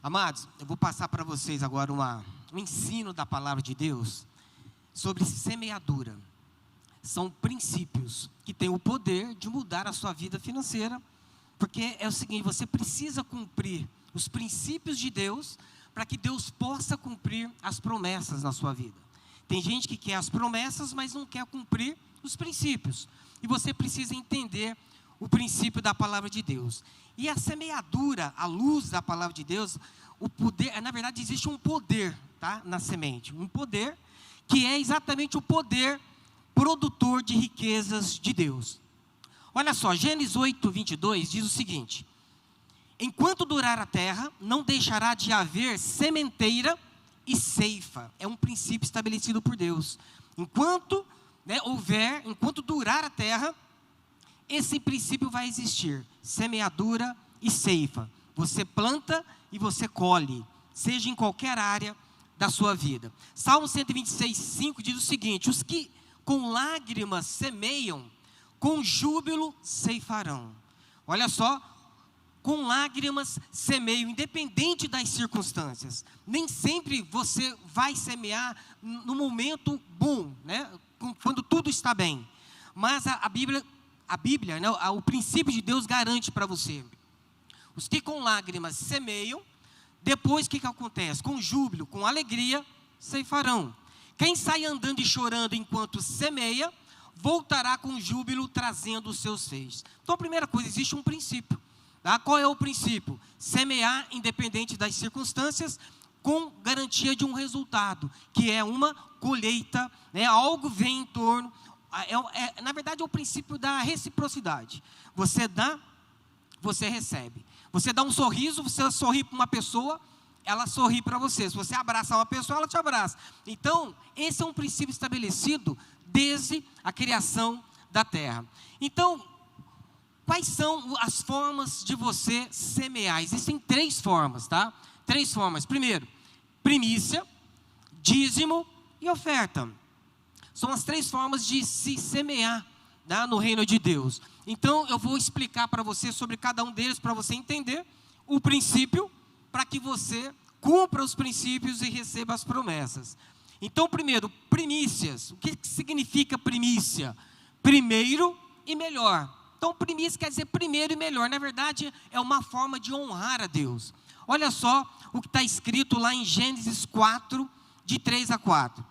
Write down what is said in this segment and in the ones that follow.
Amados, eu vou passar para vocês agora um ensino da palavra de Deus sobre semeadura. São princípios que têm o poder de mudar a sua vida financeira, porque é o seguinte, você precisa cumprir os princípios de Deus para que Deus possa cumprir as promessas na sua vida. Tem gente que quer as promessas, mas não quer cumprir os princípios. E você precisa entender o princípio da palavra de Deus. E a semeadura, à luz da palavra de Deus, o poder, na verdade existe um poder, tá, na semente. Um poder que é exatamente o poder produtor de riquezas de Deus. Olha só, Gênesis 8:22 diz o seguinte: enquanto durar a terra, não deixará de haver sementeira e ceifa. É um princípio estabelecido por Deus. Enquanto enquanto durar a terra, esse princípio vai existir, semeadura e ceifa. Você planta e você colhe, seja em qualquer área da sua vida. Salmo 126:5 diz o seguinte: os que com lágrimas semeiam, com júbilo ceifarão. Olha só, com lágrimas semeiam, independente das circunstâncias. Nem sempre você vai semear no momento bom, né? Quando tudo está bem. Mas a Bíblia, né, o princípio de Deus garante para você. Os que com lágrimas semeiam, depois o que acontece? Com júbilo, com alegria, ceifarão. Quem sai andando e chorando enquanto semeia, voltará com júbilo trazendo os seus feixes. Então a primeira coisa, existe um princípio. Tá? Qual é o princípio? Semear independente das circunstâncias, com garantia de um resultado, que é uma colheita, né? Algo vem em torno. Na verdade é o princípio da reciprocidade. Você dá, você recebe. Você dá um sorriso, você sorri para uma pessoa, ela sorri para você. Se você abraçar uma pessoa, ela te abraça. Então, esse é um princípio estabelecido desde a criação da terra. Então, quais são as formas de você semear? Existem 3 formas, tá? 3 formas. Primeiro, primícia, dízimo e oferta. São as 3 formas de se semear, tá, no reino de Deus. Então, eu vou explicar para você sobre cada um deles, para você entender o princípio, para que você cumpra os princípios e receba as promessas. Então, primeiro, primícias. O que significa primícia? Primeiro e melhor. Então, primícia quer dizer primeiro e melhor. Na verdade, é uma forma de honrar a Deus. Olha só o que está escrito lá em Gênesis 4, de 3 a 4.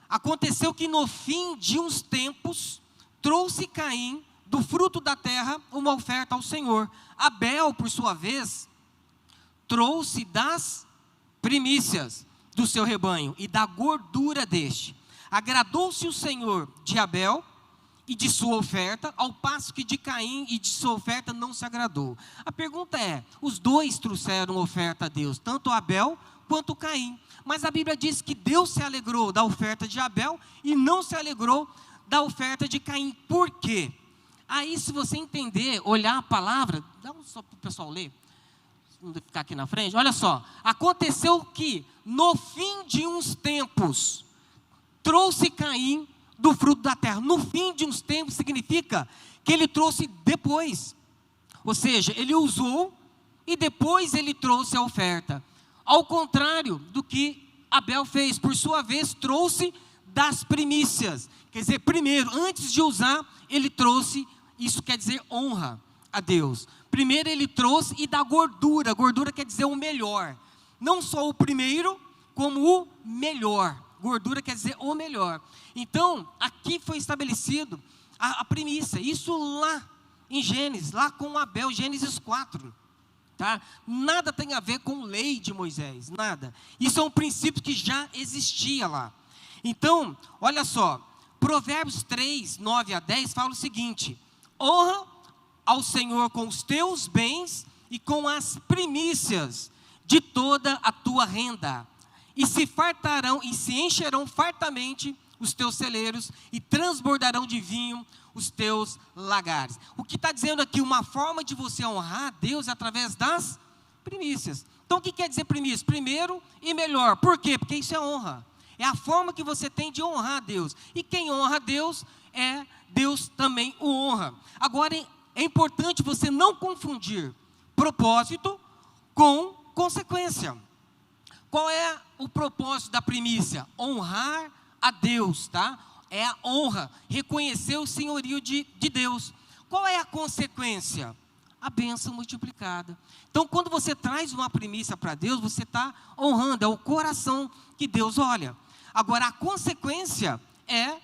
Aconteceu que no fim de uns tempos, trouxe Caim do fruto da terra uma oferta ao Senhor. Abel, por sua vez, trouxe das primícias do seu rebanho e da gordura deste. Agradou-se o Senhor de Abel e de sua oferta, ao passo que de Caim e de sua oferta não se agradou. A pergunta é, os dois trouxeram oferta a Deus, tanto Abel quanto Caim. Mas a Bíblia diz que Deus se alegrou da oferta de Abel e não se alegrou da oferta de Caim. Por quê? Aí, se você entender, olhar a palavra, dá um só para o pessoal ler, não ficar aqui na frente. Olha só, aconteceu que no fim de uns tempos, trouxe Caim do fruto da terra. No fim de uns tempos significa que ele trouxe depois. Ou seja, ele usou e depois ele trouxe a oferta. Ao contrário do que Abel fez, por sua vez, trouxe das primícias. Quer dizer, primeiro, antes de usar, ele trouxe, isso quer dizer honra a Deus. Primeiro ele trouxe e da gordura. Gordura quer dizer o melhor. Não só o primeiro, como o melhor. Gordura quer dizer o melhor. Então, aqui foi estabelecido a primícia. Isso lá em Gênesis, lá com Abel, Gênesis 4. Tá? Nada tem a ver com lei de Moisés, nada. Isso é um princípio que já existia lá. Então, olha só, Provérbios 3, 9 a 10 fala o seguinte: honra ao Senhor com os teus bens e com as primícias de toda a tua renda, e se fartarão e se encherão fartamente os teus celeiros e transbordarão de vinho os teus lagares. O que está dizendo aqui, uma forma de você honrar a Deus é através das primícias. Então o que quer dizer primícia? Primeiro e melhor. Por quê? Porque isso é honra. É a forma que você tem de honrar a Deus. E quem honra a Deus, Deus também o honra. Agora é importante você não confundir propósito com consequência. Qual é o propósito da primícia? Honrar a Deus, tá? É a honra, reconhecer o senhorio de Deus. Qual é a consequência? A bênção multiplicada. Então, quando você traz uma primícia para Deus, você está honrando, é o coração que Deus olha. Agora, a consequência é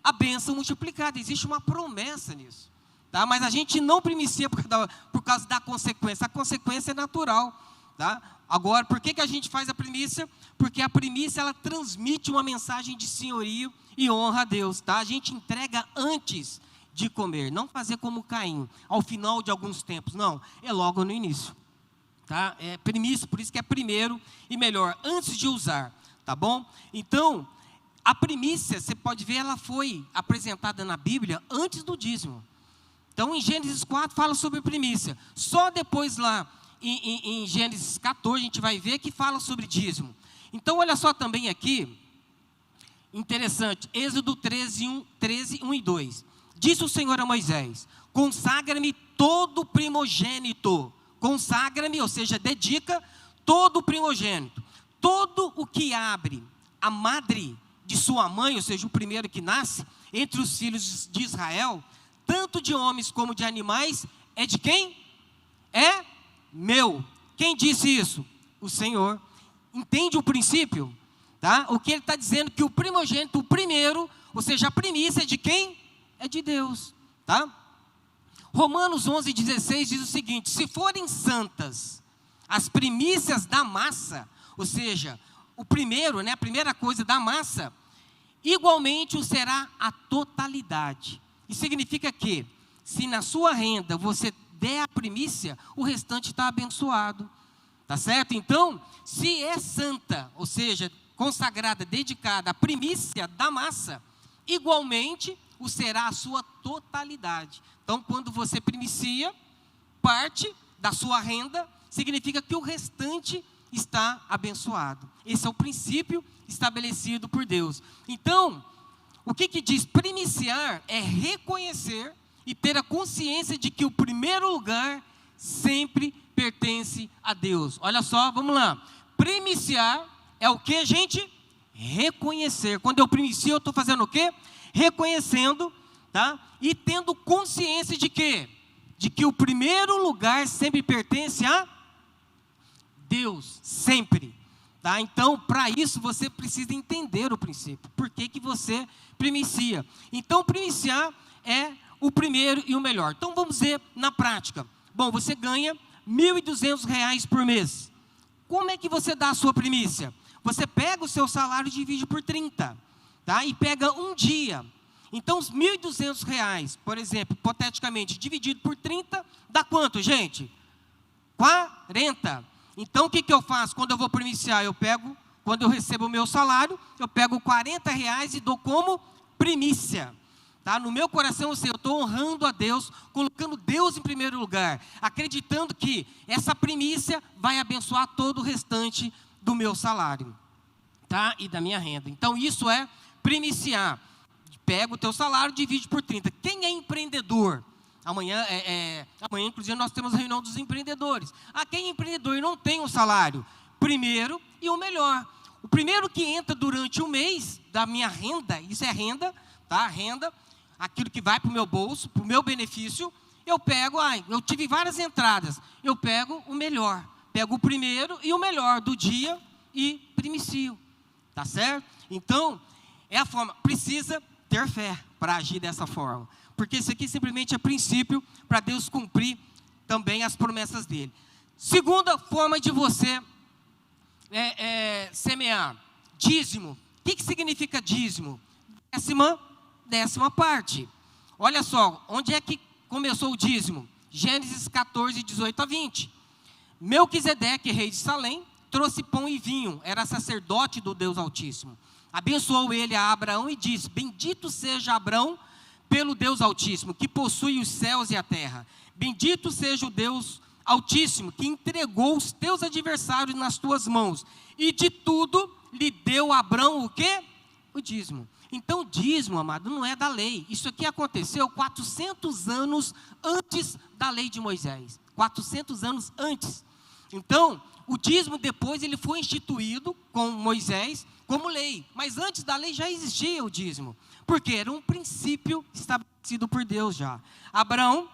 a bênção multiplicada. Existe uma promessa nisso, tá? Mas a gente não primicia por causa da consequência. A consequência é natural, tá? Agora, por que a gente faz a primícia? Porque a primícia, ela transmite uma mensagem de senhorio e honra a Deus, tá? A gente entrega antes de comer, não fazer como Caim, ao final de alguns tempos, não, é logo no início, tá? É primícia, por isso que é primeiro e melhor, antes de usar, tá bom? Então, a primícia, você pode ver, ela foi apresentada na Bíblia antes do dízimo. Então, em Gênesis 4 fala sobre primícia, só depois lá, em Gênesis 14, a gente vai ver que fala sobre dízimo. Então, olha só também aqui, interessante, Êxodo 13, 1 e 2. Disse o Senhor a Moisés: consagra-me todo primogênito. Consagra-me, ou seja, dedica todo primogênito. Todo o que abre a madre de sua mãe, ou seja, o primeiro que nasce, entre os filhos de Israel, tanto de homens como de animais, é de quem? É meu. Quem disse isso? O Senhor. Entende o princípio? Tá? O que ele está dizendo? Que o primogênito, o primeiro, ou seja, a primícia é de quem? É de Deus. Tá? Romanos 11:16 diz o seguinte: se forem santas as primícias da massa, ou seja, o primeiro, né, a primeira coisa da massa, igualmente o será a totalidade. Isso significa que, se na sua renda você der a primícia, o restante está abençoado, tá certo? Então, se é santa, ou seja, consagrada, dedicada à primícia da massa, igualmente o será a sua totalidade. Então, quando você primicia parte da sua renda, significa que o restante está abençoado. Esse é o princípio estabelecido por Deus. Então, o que diz? Primiciar é reconhecer e ter a consciência de que o primeiro lugar sempre pertence a Deus. Olha só, vamos lá. Primiciar é o que, gente? Reconhecer. Quando eu primicio, eu estou fazendo o quê? Reconhecendo, tá? E tendo consciência de quê? De que o primeiro lugar sempre pertence a Deus, sempre. Tá? Então, para isso, você precisa entender o princípio. Por que você primicia? Então, primiciar é o primeiro e o melhor. Então, vamos ver na prática. Bom, você ganha R$ 1.200 por mês. Como é que você dá a sua primícia? Você pega o seu salário e divide por 30. Tá? E pega um dia. Então, os R$ 1.200, por exemplo, hipoteticamente, dividido por 30, dá quanto, gente? 40. Então, o que eu faço quando eu vou primiciar? Quando eu recebo o meu salário, eu pego R$ 40 e dou como primícia. Tá? No meu coração, eu estou honrando a Deus, colocando Deus em primeiro lugar, acreditando que essa primícia vai abençoar todo o restante do meu salário, tá? E da minha renda. Então, isso é primiciar. Pega o teu salário, divide por 30. Quem é empreendedor? Amanhã, inclusive, nós temos a reunião dos empreendedores. Quem é empreendedor e não tem um salário? Primeiro e o melhor. O primeiro que entra durante o mês da minha renda, isso é renda, tá? Renda, aquilo que vai para o meu bolso, para o meu benefício, eu pego, eu tive várias entradas, eu pego o melhor. Pego o primeiro e o melhor do dia e primicio. Tá certo? Então, é a forma, precisa ter fé para agir dessa forma. Porque isso aqui simplesmente é princípio para Deus cumprir também as promessas dele. Segunda forma de você semear, dízimo. O que significa dízimo? Décima parte. Olha só, onde é que começou o dízimo? Gênesis 14, 18 a 20. Melquisedeque, rei de Salém, trouxe pão e vinho, era sacerdote do Deus Altíssimo. Abençoou ele a Abraão e disse: bendito seja Abraão pelo Deus Altíssimo, que possui os céus e a terra. Bendito seja o Deus Altíssimo, que entregou os teus adversários nas tuas mãos. E de tudo lhe deu a Abraão o quê? O dízimo. Então, o dízimo, amado, não é da lei. Isso aqui aconteceu 400 anos antes da lei de Moisés. 400 anos antes. Então, o dízimo depois ele foi instituído com Moisés como lei. Mas antes da lei já existia o dízimo. Porque era um princípio estabelecido por Deus já. Abraão,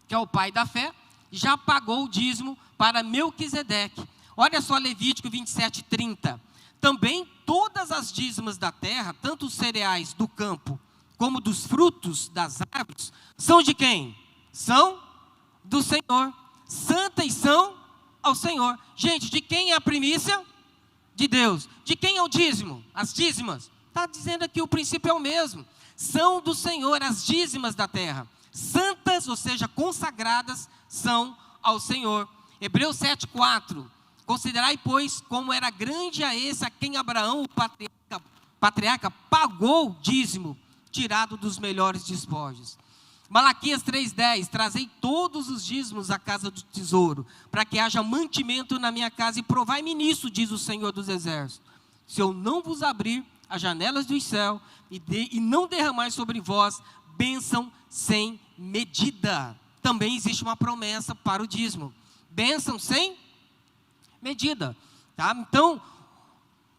que é o pai da fé, já pagou o dízimo para Melquisedeque. Olha só Levítico 27:30. Também todas as dízimas da terra, tanto os cereais do campo, como dos frutos das árvores, são de quem? São do Senhor. Santas são ao Senhor. Gente, de quem é a primícia? De Deus. De quem é o dízimo? As dízimas. Está dizendo aqui, o princípio é o mesmo. São do Senhor as dízimas da terra. Santas, ou seja, consagradas, são ao Senhor. Hebreus 7:4. Considerai, pois, como era grande a esse a quem Abraão, o patriarca, pagou o dízimo, tirado dos melhores despojos. Malaquias 3:10. Trazei todos os dízimos à casa do tesouro, para que haja mantimento na minha casa, e provai-me nisso, diz o Senhor dos Exércitos. Se eu não vos abrir as janelas do céu, e não derramar sobre vós bênção sem medida. Também existe uma promessa para o dízimo. Bênção sem medida. Tá? Então,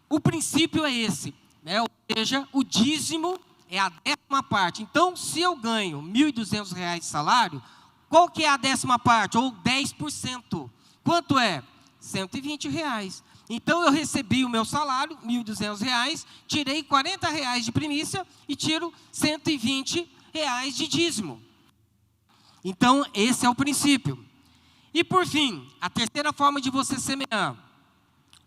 o princípio é esse. Né? Ou seja, o dízimo é a 10ª parte. Então, se eu ganho R$ 1.200 de salário, qual que é a 10ª parte? Ou 10%. Quanto é? R$ 120. Então, eu recebi o meu salário, R$ 1.200, tirei R$ 40 de primícia e tiro R$ 120 de dízimo. Então, esse é o princípio. E por fim, a terceira forma de você semear,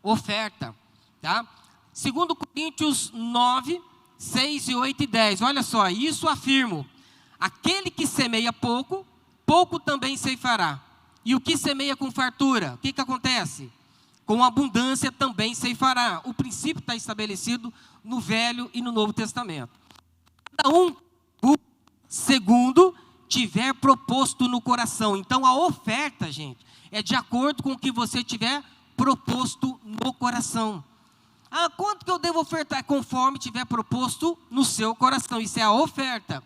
oferta. Tá? 2 Coríntios 9, 6 e 8 e 10. Olha só, isso afirmo. Aquele que semeia pouco, pouco também ceifará. E o que semeia com fartura, o que acontece? Com abundância também ceifará. O princípio está estabelecido no Velho e no Novo Testamento. Cada um, segundo tiver proposto no coração. Então, a oferta, gente, é de acordo com o que você tiver proposto no coração. Ah, quanto que eu devo ofertar? Conforme tiver proposto no seu coração. Isso é a oferta.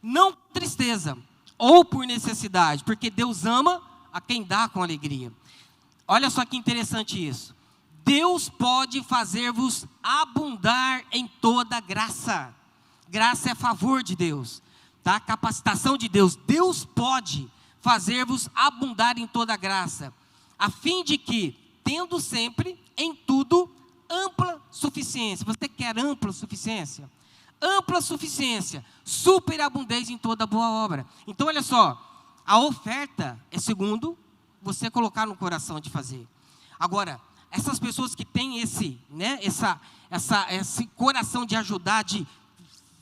Não com tristeza, ou por necessidade, porque Deus ama a quem dá com alegria. Olha só que interessante isso. Deus pode fazer-vos abundar em toda graça. Graça é favor de Deus. Tá? Capacitação de Deus. Deus pode fazer-vos abundar em toda graça, a fim de que, tendo sempre, em tudo, ampla suficiência. Você quer ampla suficiência? Ampla suficiência, superabundez em toda boa obra. Então, olha só, a oferta é segundo você colocar no coração de fazer. Agora, essas pessoas que têm esse coração de ajudar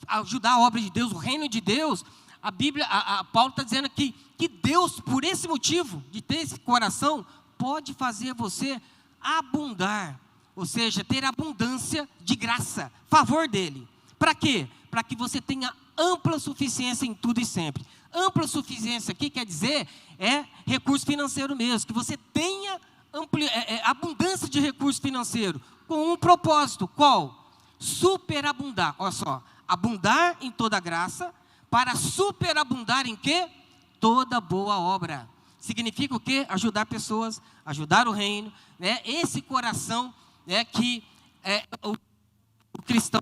a obra de Deus, o reino de Deus, a Bíblia, Paulo está dizendo que Deus, por esse motivo, de ter esse coração, pode fazer você abundar, ou seja, ter abundância de graça, favor dele. Para quê? Para que você tenha ampla suficiência em tudo e sempre. Ampla suficiência aqui quer dizer, é recurso financeiro mesmo, que você tenha abundância de recurso financeiro, com um propósito, qual? Superabundar, olha só, abundar em toda graça, para superabundar em quê? Toda boa obra. Significa o quê? Ajudar pessoas, ajudar o reino, né? Esse coração, né, que o cristão.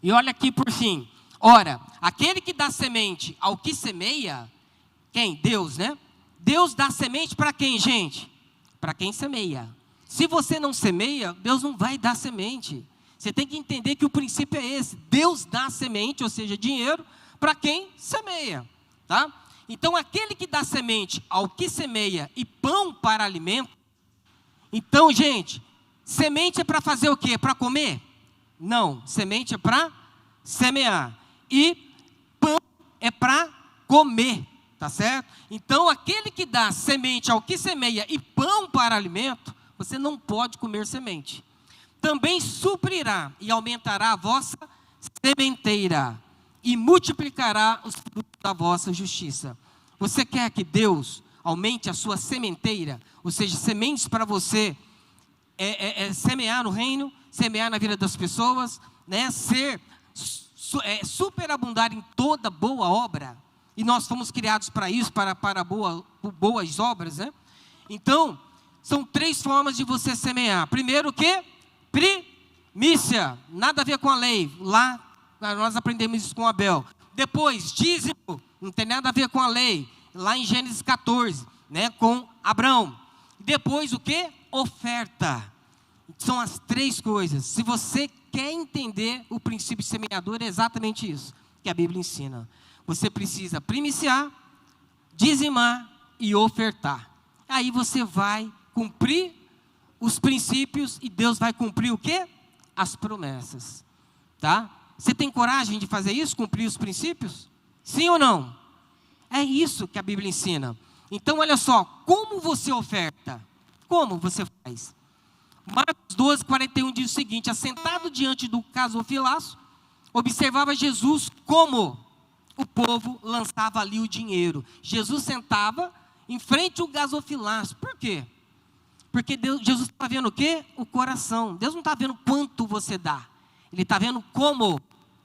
E olha aqui por fim. Ora, aquele que dá semente ao que semeia, quem? Deus, né? Deus dá semente para quem, gente? Para quem semeia. Se você não semeia, Deus não vai dar semente. Você tem que entender que o princípio é esse. Deus dá semente, ou seja, dinheiro, para quem semeia. Tá? Então, aquele que dá semente ao que semeia e pão para alimento. Então, gente, semente é para fazer o quê? Para comer? Não, semente é para semear. E pão é para comer, tá certo? Então, aquele que dá semente ao que semeia e pão para alimento, você não pode comer semente. Também suprirá e aumentará a vossa sementeira e multiplicará os frutos da vossa justiça. Você quer que Deus aumente a sua sementeira, ou seja, sementes para você semear no reino, semear na vida das pessoas, né? Superabundar em toda boa obra, e nós fomos criados para isso, para boas obras, né? Então, são 3 formas de você semear. Primeiro o quê? Primícia, nada a ver com a lei. Lá nós aprendemos isso com Abel. Depois, dízimo, não tem nada a ver com a lei. Lá em Gênesis 14, né, com Abraão. Depois o quê? Oferta. São as 3 coisas. Se você quer entender o princípio semeador, é exatamente isso que a Bíblia ensina. Você precisa primiciar, dizimar e ofertar. Aí você vai cumprir os princípios e Deus vai cumprir o quê? As promessas. Tá? Você tem coragem de fazer isso? Cumprir os princípios? Sim ou não? É isso que a Bíblia ensina. Então olha só, como você oferta? Como você faz? Marcos 12, 41 diz o seguinte: assentado diante do gasofilaço, observava Jesus como o povo lançava ali o dinheiro. Jesus sentava em frente ao gasofilaço. Por quê? Porque Jesus está vendo o quê? O coração. Deus não está vendo quanto você dá. Ele está vendo como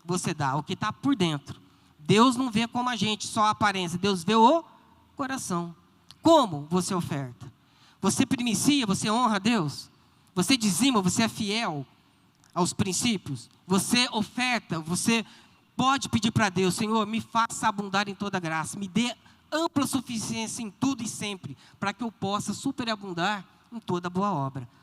você dá, o que está por dentro. Deus não vê como a gente, só a aparência. Deus vê o coração. Como você oferta? Você primicia, você honra a Deus? Você dizima, você é fiel aos princípios? Você oferta, você pode pedir para Deus: Senhor, me faça abundar em toda graça, me dê ampla suficiência em tudo e sempre, para que eu possa superabundar em toda boa obra.